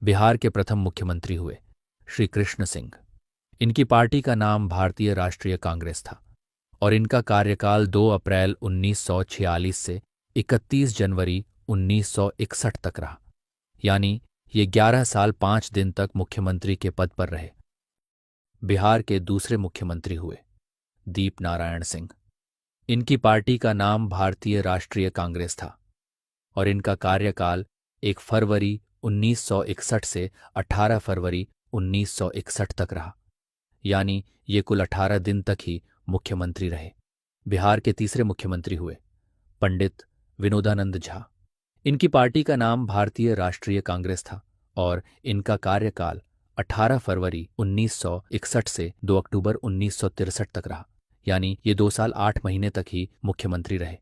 बिहार के प्रथम मुख्यमंत्री हुए श्री कृष्ण सिंह। इनकी पार्टी का नाम भारतीय राष्ट्रीय कांग्रेस था और इनका कार्यकाल 2 अप्रैल 1946 से 31 जनवरी 1961 तक रहा। यानी ये 11 साल 5 दिन तक मुख्यमंत्री के पद पर रहे। बिहार के दूसरे मुख्यमंत्री हुए दीप नारायण सिंह। इनकी पार्टी का नाम भारतीय राष्ट्रीय कांग्रेस था और इनका कार्यकाल 1 फरवरी 1961 से 18 फरवरी 1961 तक रहा। यानी ये कुल 18 दिन तक ही मुख्यमंत्री रहे। बिहार के तीसरे मुख्यमंत्री हुए पंडित विनोदानंद झा। इनकी पार्टी का नाम भारतीय राष्ट्रीय कांग्रेस था और इनका कार्यकाल 18 फरवरी 1961 से 2 अक्टूबर 1963 तक रहा। यानी ये 2 साल 8 महीने तक ही मुख्यमंत्री रहे।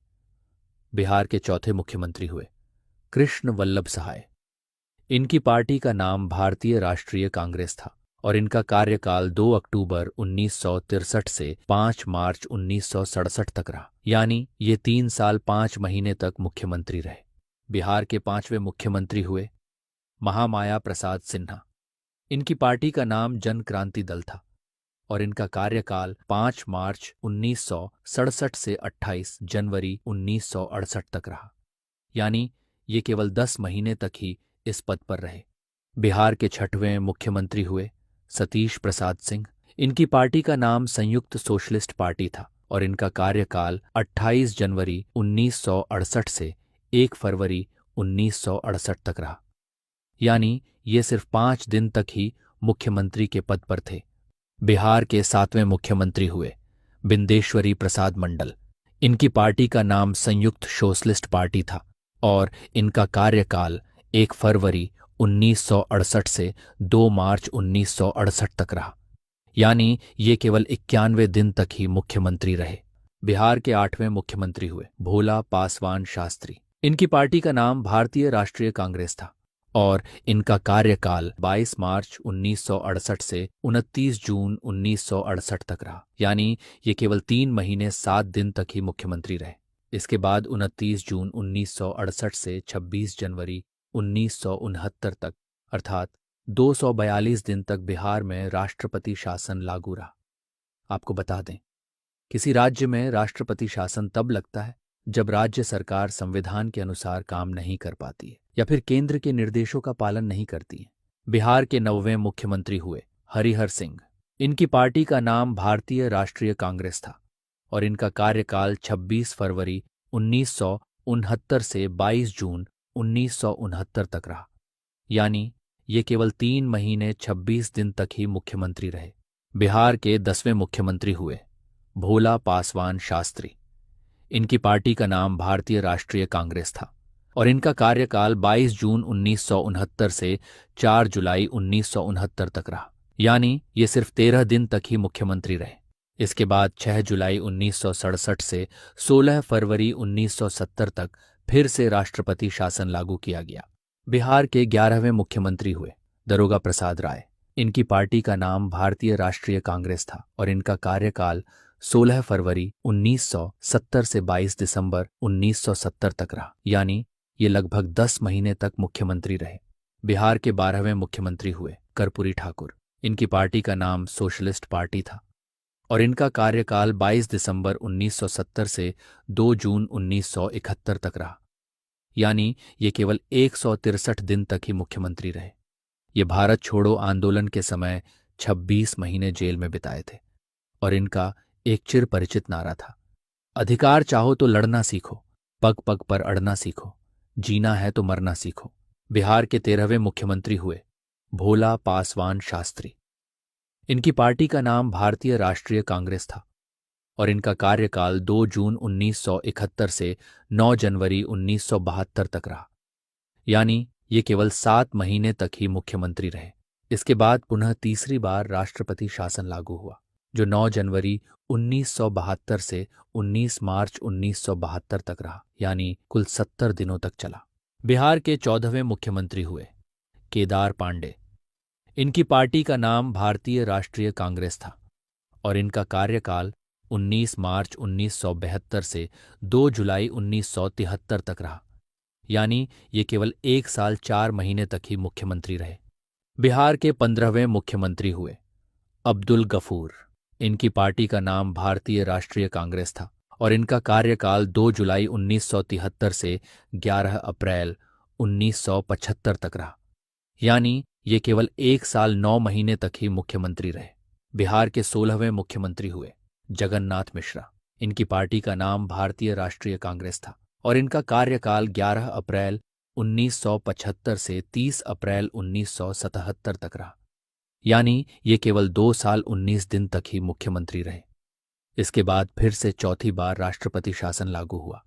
बिहार के चौथे मुख्यमंत्री हुए कृष्ण वल्लभ सहाय। इनकी पार्टी का नाम भारतीय राष्ट्रीय कांग्रेस था और इनका कार्यकाल 2 अक्टूबर 1963 से 5 मार्च 1967 तक रहा। यानी ये 3 साल 5 महीने तक मुख्यमंत्री रहे। बिहार के पांचवें मुख्यमंत्री हुए महामाया प्रसाद सिन्हा। इनकी पार्टी का नाम जन क्रांति दल था और इनका कार्यकाल 5 मार्च 1967 से 28 जनवरी 1968 तक रहा। यानी ये केवल 10 महीने तक ही इस पद पर रहे। बिहार के छठवें मुख्यमंत्री हुए सतीश प्रसाद सिंह। इनकी पार्टी का नाम संयुक्त सोशलिस्ट पार्टी था और इनका कार्यकाल 28 जनवरी 1968 से 1 फरवरी 1968 तक रहा। यानी ये सिर्फ 5 दिन तक ही मुख्यमंत्री के पद पर थे। बिहार के सातवें मुख्यमंत्री हुए बिंदेश्वरी प्रसाद मंडल। इनकी पार्टी का नाम संयुक्त सोशलिस्ट पार्टी था और इनका कार्यकाल 1 फरवरी 1968 से 2 मार्च 1968 तक रहा। यानी ये केवल 91 दिन तक ही मुख्यमंत्री रहे। बिहार के आठवें मुख्यमंत्री हुए भोला पासवान शास्त्री। इनकी पार्टी का नाम भारतीय राष्ट्रीय कांग्रेस था और इनका कार्यकाल 22 मार्च 1968 से 29 जून 1968 तक रहा। यानी ये केवल 3 महीने 7 दिन तक ही मुख्यमंत्री रहे। इसके बाद 29 जून 1968 से 26 जनवरी 1969 तक अर्थात 242 दिन तक बिहार में राष्ट्रपति शासन लागू रहा। आपको बता दें, किसी राज्य में राष्ट्रपति शासन तब लगता है जब राज्य सरकार संविधान के अनुसार काम नहीं कर पाती है या फिर केंद्र के निर्देशों का पालन नहीं करती है। बिहार के 9वें मुख्यमंत्री हुए हरिहर सिंह। इनकी पार्टी का नाम भारतीय राष्ट्रीय कांग्रेस था और इनका कार्यकाल 26 फरवरी 1969 से 22 जून 1969 तक रहा। यानी ये केवल 3 महीने 26 दिन तक ही मुख्यमंत्री रहे। बिहार के 10वें मुख्यमंत्री हुए भोला पासवान शास्त्री। इनकी पार्टी का नाम भारतीय राष्ट्रीय कांग्रेस था और इनका कार्यकाल 22 जून 1969 से 4 जुलाई 1969 तक रहा। यानी ये सिर्फ 13 दिन तक ही मुख्यमंत्री रहे। इसके बाद 6 जुलाई 1967 से 16 फरवरी 1970 तक फिर से राष्ट्रपति शासन लागू किया गया। बिहार के 11वें मुख्यमंत्री हुए दरोगा प्रसाद राय। इनकी पार्टी का नाम भारतीय राष्ट्रीय कांग्रेस था और इनका कार्यकाल 16 फरवरी 1970 से 22 दिसंबर 1970 तक रहा। यानी ये लगभग 10 महीने तक मुख्यमंत्री रहे। बिहार के 12वें मुख्यमंत्री हुए कर्पूरी ठाकुर। इनकी पार्टी का नाम सोशलिस्ट पार्टी था और इनका कार्यकाल 22 दिसंबर 1970 से 2 जून 1971 तक रहा। यानी ये केवल 163 दिन तक ही मुख्यमंत्री रहे। ये भारत छोड़ो आंदोलन के समय 26 महीने जेल में बिताए थे और इनका एक चिर परिचित नारा था, अधिकार चाहो तो लड़ना सीखो, पग पग पर अड़ना सीखो, जीना है तो मरना सीखो। बिहार के 13वें मुख्यमंत्री हुए भोला पासवान शास्त्री। इनकी पार्टी का नाम भारतीय राष्ट्रीय कांग्रेस था और इनका कार्यकाल 2 जून 1971 से 9 जनवरी 1972 तक रहा। यानी ये केवल 7 महीने तक ही मुख्यमंत्री रहे। इसके बाद पुनः तीसरी बार राष्ट्रपति शासन लागू हुआ जो 9 जनवरी 1972 से 19 मार्च 1972 तक रहा। यानी कुल 70 दिनों तक चला। बिहार के 14वें मुख्यमंत्री हुए केदार पांडे। इनकी पार्टी का नाम भारतीय राष्ट्रीय कांग्रेस था और इनका कार्यकाल 19 मार्च 1972 से 2 जुलाई 1973 तक रहा। यानी ये केवल 1 साल 4 महीने तक ही मुख्यमंत्री रहे। बिहार के 15वें मुख्यमंत्री हुए अब्दुल गफूर। इनकी पार्टी का नाम भारतीय राष्ट्रीय कांग्रेस था और इनका कार्यकाल 2 जुलाई 1973 से 11 अप्रैल 1975 तक रहा। यानी ये केवल 1 साल 9 महीने तक ही मुख्यमंत्री रहे। बिहार के 16वें मुख्यमंत्री हुए जगन्नाथ मिश्रा। इनकी पार्टी का नाम भारतीय राष्ट्रीय कांग्रेस था और इनका कार्यकाल 11 अप्रैल 1975 से 30 अप्रैल 1977 तक रहा। यानी ये केवल 2 साल 19 दिन तक ही मुख्यमंत्री रहे। इसके बाद फिर से चौथी बार राष्ट्रपति शासन लागू हुआ,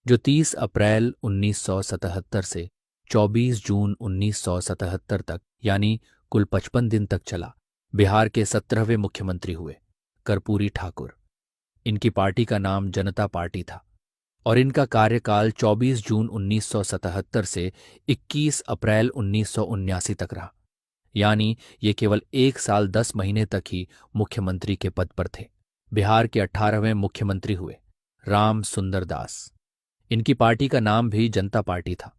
जो 30 अप्रैल 1977 से 24 जून 1977 तक यानी कुल 55 दिन तक चला। बिहार के 17वें मुख्यमंत्री हुए कर्पूरी ठाकुर। इनकी पार्टी का नाम जनता पार्टी था और इनका कार्यकाल 24 जून 1977 से 21 अप्रैल 1979 तक रहा। यानी ये केवल 1 साल 10 महीने तक ही मुख्यमंत्री के पद पर थे। बिहार के 18वें मुख्यमंत्री हुए राम सुंदर दास। इनकी पार्टी का नाम भी जनता पार्टी था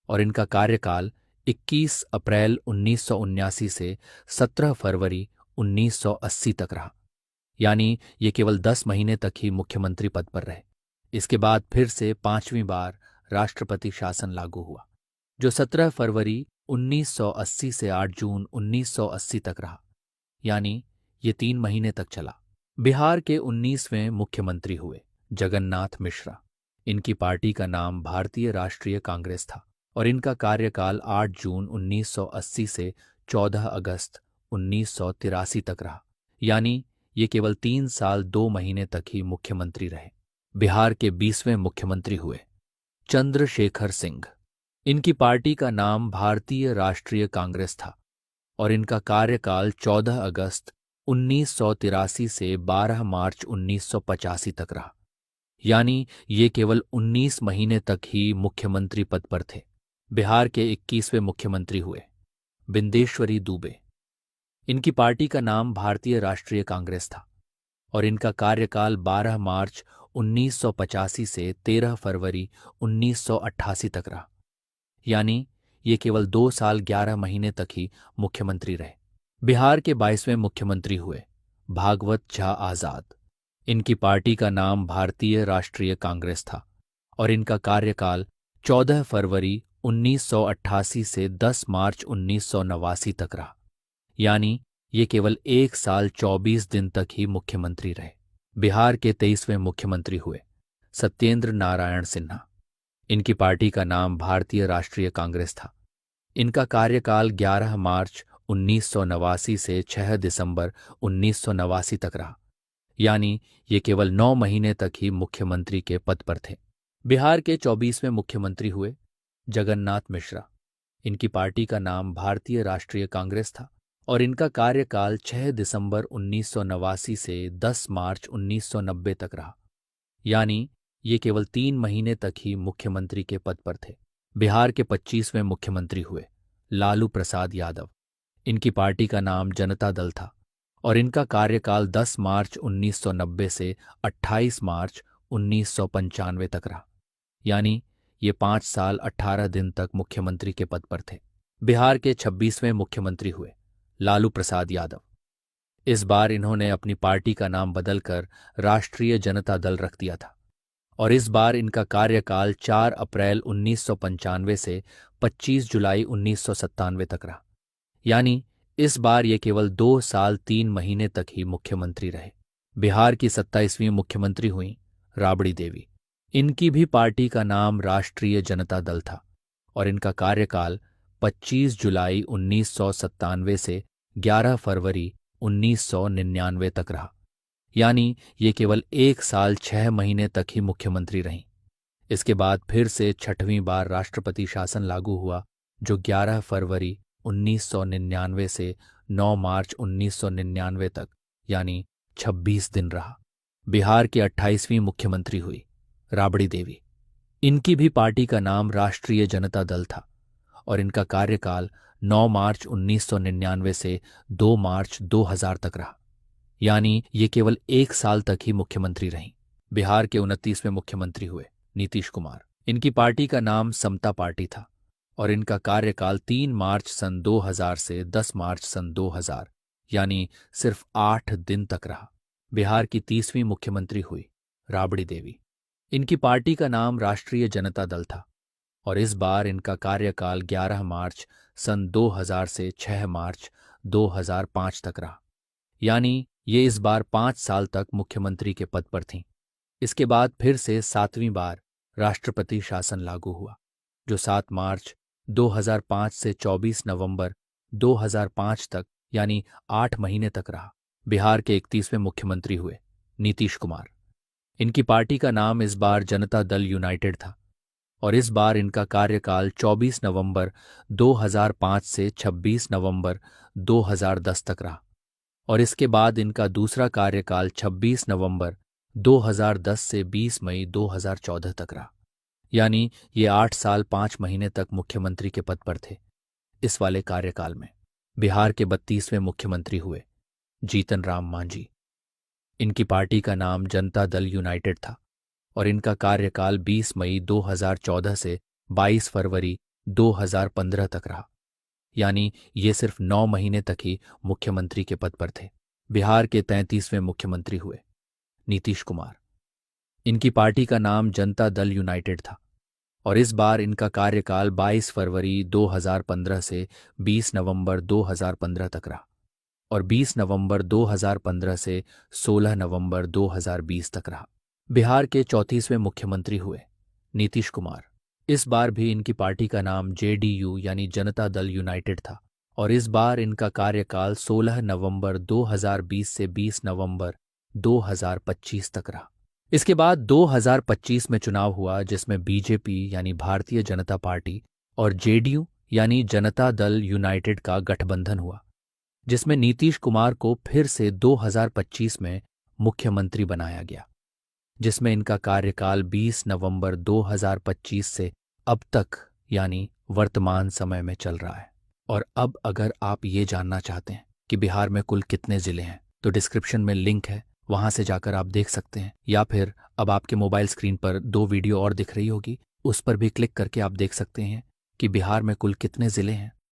और इनका कार्यकाल 21 अप्रैल 1979 से 17 फरवरी 1980 तक रहा। यानी ये केवल 10 महीने तक ही मुख्यमंत्री पद पर रहे। इसके बाद फिर से 5वीं बार राष्ट्रपति शासन लागू हुआ, जो 17 फरवरी 1980 से 8 जून 1980 तक रहा। यानी ये 3 महीने तक चला। बिहार के 19वें मुख्यमंत्री हुए जगन्नाथ मिश्रा। इनकी पार्टी का नाम भारतीय राष्ट्रीय कांग्रेस था और इनका कार्यकाल 8 जून 1980 से 14 अगस्त 1983 तक रहा। यानी ये केवल 3 साल 2 महीने तक ही मुख्यमंत्री रहे। बिहार के 20वें मुख्यमंत्री हुए चंद्रशेखर सिंह। इनकी पार्टी का नाम भारतीय राष्ट्रीय कांग्रेस था और इनका कार्यकाल 14 अगस्त 1983 से 12 मार्च 1985 तक रहा। यानी ये केवल 19 महीने तक ही मुख्यमंत्री पद पर थे। बिहार के 21वें मुख्यमंत्री हुए बिंदेश्वरी दुबे। इनकी पार्टी का नाम भारतीय राष्ट्रीय कांग्रेस था और इनका कार्यकाल 12 मार्च 1985 से 13 फरवरी 1988 तक रहा। यानी ये केवल 2 साल 11 महीने तक ही मुख्यमंत्री रहे। बिहार के 22वें मुख्यमंत्री हुए भागवत झा आजाद। इनकी पार्टी का नाम भारतीय राष्ट्रीय कांग्रेस था और इनका कार्यकाल 14 फरवरी 1988 से 10 मार्च 1989 तक रहा। यानी ये केवल 1 साल 24 दिन तक ही मुख्यमंत्री रहे। बिहार के 23वें मुख्यमंत्री हुए सत्येंद्र नारायण सिन्हा। इनकी पार्टी का नाम भारतीय राष्ट्रीय कांग्रेस था। इनका कार्यकाल 11 मार्च 1989 से 6 दिसंबर 1989 तक रहा। यानी ये केवल 9 महीने तक ही मुख्यमंत्री के पद पर थे। बिहार के 24वें मुख्यमंत्री हुए जगन्नाथ मिश्रा। इनकी पार्टी का नाम भारतीय राष्ट्रीय कांग्रेस था और इनका कार्यकाल 6 दिसंबर 1989 से 10 मार्च 1990 तक रहा। यानी ये केवल 3 महीने तक ही मुख्यमंत्री के पद पर थे। बिहार के 25वें मुख्यमंत्री हुए लालू प्रसाद यादव। इनकी पार्टी का नाम जनता दल था और इनका कार्यकाल 10 मार्च 1990 से 28 मार्च 1995 तक रहा। यानी ये 5 साल 18 दिन तक मुख्यमंत्री के पद पर थे। बिहार के 26वें मुख्यमंत्री हुए लालू प्रसाद यादव। इस बार इन्होंने अपनी पार्टी का नाम बदलकर राष्ट्रीय जनता दल रख दिया था और इस बार इनका कार्यकाल 4 अप्रैल 1995 से 25 जुलाई 1997 तक रहा। यानी इस बार ये केवल 2 साल 3 महीने तक ही मुख्यमंत्री रहे। बिहार की 27वीं मुख्यमंत्री हुई राबड़ी देवी। इनकी भी पार्टी का नाम राष्ट्रीय जनता दल था और इनका कार्यकाल 25 जुलाई 1997 से 11 फरवरी 1999 तक रहा। यानी ये केवल 1 साल 6 महीने तक ही मुख्यमंत्री रहीं। इसके बाद फिर से 6वीं बार राष्ट्रपति शासन लागू हुआ, जो 11 फरवरी 1999 से 9 मार्च 1999 तक यानी 26 दिन रहा। बिहार की 28वीं मुख्यमंत्री हुई राबड़ी देवी। इनकी भी पार्टी का नाम राष्ट्रीय जनता दल था और इनका कार्यकाल 9 मार्च 1999 से 2 मार्च 2000 तक रहा। यानी ये केवल 1 साल तक ही मुख्यमंत्री रहीं। बिहार के 29वें मुख्यमंत्री हुए नीतीश कुमार। इनकी पार्टी का नाम समता पार्टी था और इनका कार्यकाल 3 मार्च सन 2000 से 10 मार्च सन 2000 यानी सिर्फ 8 दिन तक रहा। बिहार की 30वीं मुख्यमंत्री हुई राबड़ी देवी। इनकी पार्टी का नाम राष्ट्रीय जनता दल था और इस बार इनका कार्यकाल 11 मार्च सन 2000 से 6 मार्च 2005 तक रहा, यानी ये इस बार 5 साल तक मुख्यमंत्री के पद पर थीं। इसके बाद फिर से 7वीं बार राष्ट्रपति शासन लागू हुआ, जो 7 मार्च 2005 से 24 नवंबर 2005 तक यानी 8 महीने तक रहा। बिहार के 31वें मुख्यमंत्री हुए नीतीश कुमार। इनकी पार्टी का नाम इस बार जनता दल यूनाइटेड था और इस बार इनका कार्यकाल 24 नवंबर 2005 से 26 नवंबर 2010 तक रहा और इसके बाद इनका दूसरा कार्यकाल 26 नवंबर 2010 से 20 मई 2014 तक रहा, यानी ये 8 साल 5 महीने तक मुख्यमंत्री के पद पर थे। इस वाले कार्यकाल में बिहार के 32वें मुख्यमंत्री हुए जीतन राम मांझी। इनकी पार्टी का नाम जनता दल यूनाइटेड था और इनका कार्यकाल 20 मई 2014 से 22 फरवरी 2015 तक रहा, यानी ये सिर्फ 9 महीने तक ही मुख्यमंत्री के पद पर थे। बिहार के 33वें मुख्यमंत्री हुए नीतीश कुमार। इनकी पार्टी का नाम जनता दल यूनाइटेड था और इस बार इनका कार्यकाल 22 फरवरी 2015 से 20 नवंबर 2015 तक रहा और 20 नवंबर 2015 से 16 नवंबर 2020 तक रहा। बिहार के 34वें मुख्यमंत्री हुए नीतीश कुमार। इस बार भी इनकी पार्टी का नाम जेडीयू यानी जनता दल यूनाइटेड था और इस बार इनका कार्यकाल 16 नवंबर 2020 से 20 नवंबर 2025 तक रहा। इसके बाद 2025 में चुनाव हुआ जिसमें बीजेपी यानी भारतीय जनता पार्टी और जेडीयू यानी जनता दल यूनाइटेड का गठबंधन हुआ, जिसमें नीतीश कुमार को फिर से 2025 में मुख्यमंत्री बनाया गया, जिसमें इनका कार्यकाल 20 नवंबर 2025 से अब तक यानी वर्तमान समय में चल रहा है। और अब अगर आप ये जानना चाहते हैं कि बिहार में कुल कितने जिले हैं तो डिस्क्रिप्शन में लिंक है, वहां से जाकर आप देख सकते हैं, या फिर अब आपके मोबाइल स्क्रीन पर 2 वीडियो और दिख रही होगी, उस पर भी क्लिक करके आप देख सकते हैं कि बिहार में कुल कितने जिले हैं।